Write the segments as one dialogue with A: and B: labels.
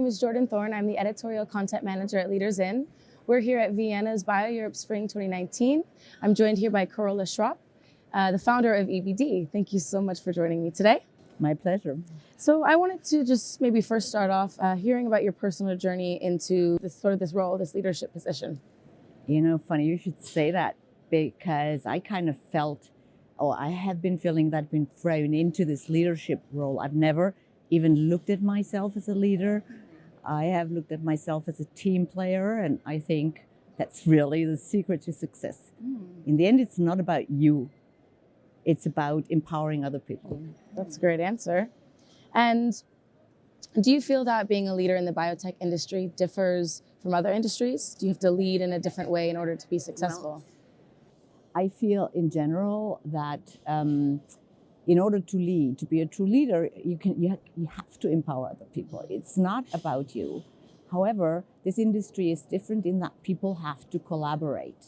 A: is Jordan Thorne. I'm the editorial content manager at Leaders In. We're here at Vienna's BioEurope Spring 2019. I'm joined here by Carola Schropp, the founder of EBD. Thank you so much for joining me today.
B: My pleasure.
A: So I wanted to just maybe first start off hearing about your personal journey into this role, this leadership position.
B: You know, funny you should say that, because I kind of felt, I have been feeling that I've been thrown into this leadership role. I've never even looked at myself as a leader. I have looked at myself as a team player, and I think that's really the secret to success. In the end, it's not about you. It's about empowering other people.
A: That's a great answer. And do you feel that being a leader in the biotech industry differs from other industries? Do you have to lead in a different way in order to be successful?
B: I feel in general that in order to lead, to be a true leader, you have to empower other people. It's not about you. However, this industry is different in that people have to collaborate.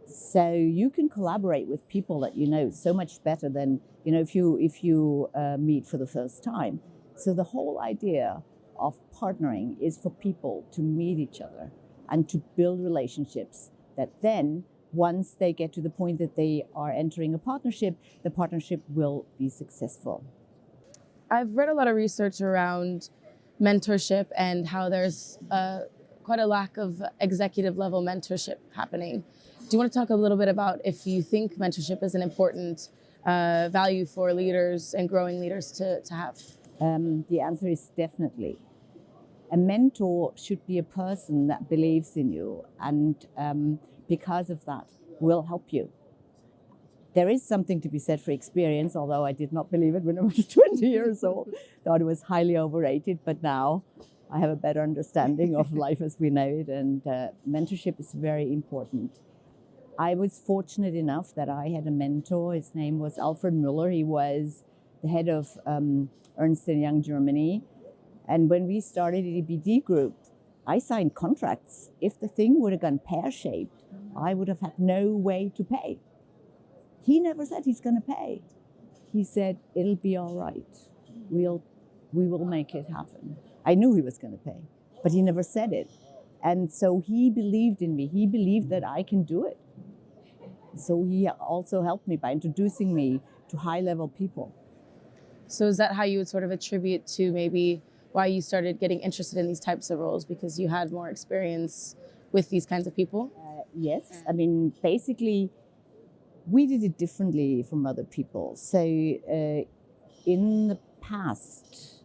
B: So you can collaborate with people that you know so much better than if you meet for the first time. So the whole idea of partnering is for people to meet each other and to build relationships that then, once they get to the point that they are entering a partnership, the partnership will be successful.
A: I've read a lot of research around mentorship and how there's quite a lack of executive level mentorship happening. Do you want to talk a little bit about if you think mentorship is an important value for leaders and growing leaders to have?
B: The answer is definitely. A mentor should be a person that believes in you and because of that will help you. There is something to be said for experience, although I did not believe it when I was 20 years old. Thought it was highly overrated, but now I have a better understanding of life as we know it, and mentorship is very important. I was fortunate enough that I had a mentor. His name was Alfred Müller. He was the head of Ernst & Young Germany. And when we started EBD Group, I signed contracts. If the thing would have gone pear-shaped, I would have had no way to pay. He never said he's going to pay. He said, it'll be all right. We will make it happen. I knew he was going to pay, but he never said it. And so he believed in me. He believed that I can do it. So he also helped me by introducing me to high-level people.
A: So is that how you would sort of attribute to maybe why you started getting interested in these types of roles, because you had more experience with these kinds of people?
B: Yes. I mean, basically, we did it differently from other people. So in the past,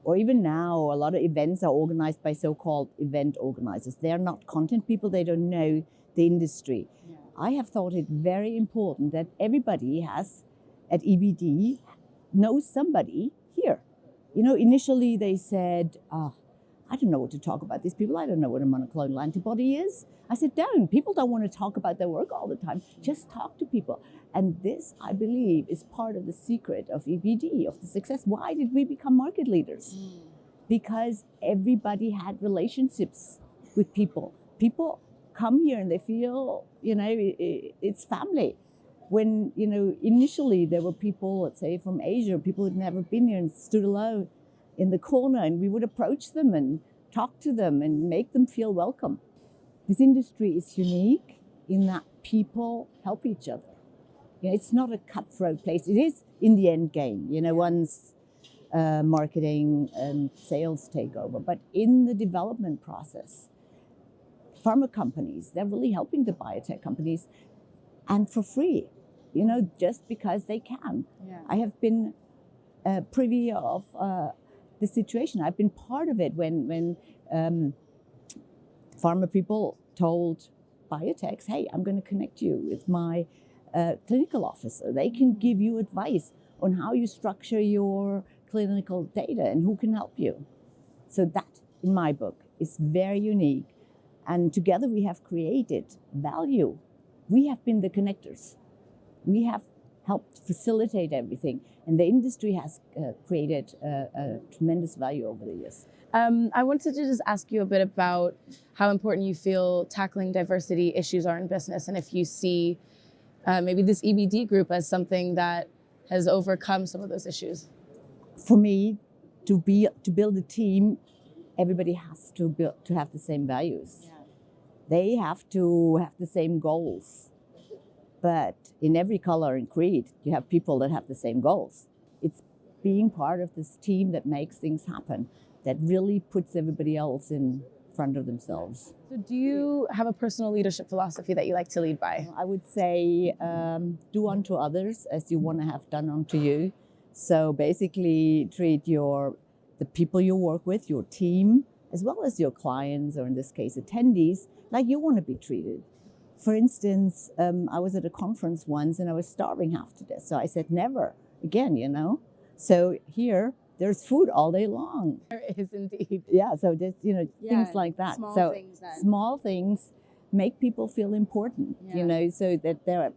B: or even now, a lot of events are organized by so-called event organizers. They are not content people. They don't know the industry. Yeah. I have thought it very important that everybody has, at EBD, knows somebody here. Initially they said, I don't know what to talk about these people. I don't know what a monoclonal antibody is. I said, don't. People don't want to talk about their work all the time. Just talk to people. And this, I believe, is part of the secret of EBD, of the success. Why did we become market leaders? Because everybody had relationships with people. People come here and they feel, it's family. When, initially there were people, let's say from Asia, people who'd never been here and stood alone in the corner, and we would approach them and talk to them and make them feel welcome. This industry is unique in that people help each other. It's not a cutthroat place. It is in the end game, once marketing and sales take over. But in the development process, pharma companies, they're really helping the biotech companies, and for free, just because they can. Yeah. I have been privy of the situation. I've been part of it when pharma people told biotechs, hey, I'm going to connect you with my clinical officer. They can give you advice on how you structure your clinical data and who can help you. So that, in my book, is very unique. And together we have created value. We have been the connectors. We have helped facilitate everything. And the industry has created a tremendous value over the years.
A: I wanted to just ask you a bit about how important you feel tackling diversity issues are in business, and if you see maybe this EBD group as something that has overcome some of those issues.
B: For me, to build a team, everybody has to have the same values. They have to have the same goals. But in every color and creed, you have people that have the same goals. It's being part of this team that makes things happen, that really puts everybody else in front of themselves.
A: So do you have a personal leadership philosophy that you like to lead by?
B: I would say do unto others as you want to have done unto you. So basically treat the people you work with, your team, as well as your clients, or in this case attendees, like you want to be treated. For instance, I was at a conference once and I was starving half to death. So I said, never again, you know. So here, there's food all day long.
A: There is indeed.
B: Yeah, so there's, things like that. Small things make people feel important, so that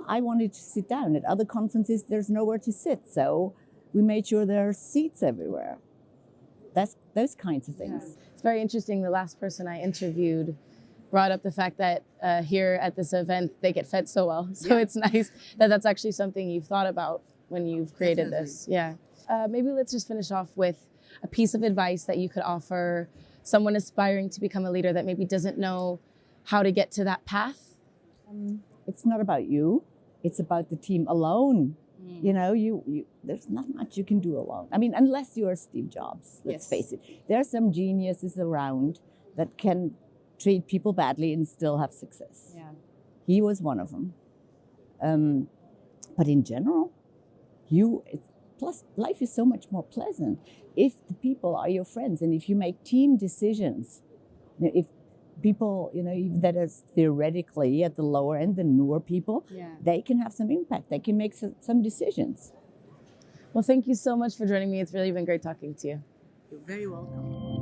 B: I wanted to sit down. At other conferences, there's nowhere to sit. So we made sure there are seats everywhere. That's those kinds of things.
A: Yeah. It's very interesting. The last person I interviewed brought up the fact that here at this event, they get fed so well. So it's nice that that's actually something you've thought about when you've created this. Yeah. Maybe let's just finish off with a piece of advice that you could offer someone aspiring to become a leader that maybe doesn't know how to get to that path.
B: It's not about you. It's about the team alone. There's not much you can do alone. I mean, unless you are Steve Jobs, let's face it. There are some geniuses around that can treat people badly and still have success.
A: Yeah.
B: He was one of them. But in general, plus life is so much more pleasant if the people are your friends and if you make team decisions. If people, that are theoretically at the lower end, the newer people, they can have some impact. They can make some decisions.
A: Well, thank you so much for joining me. It's really been great talking to you.
B: You're very welcome.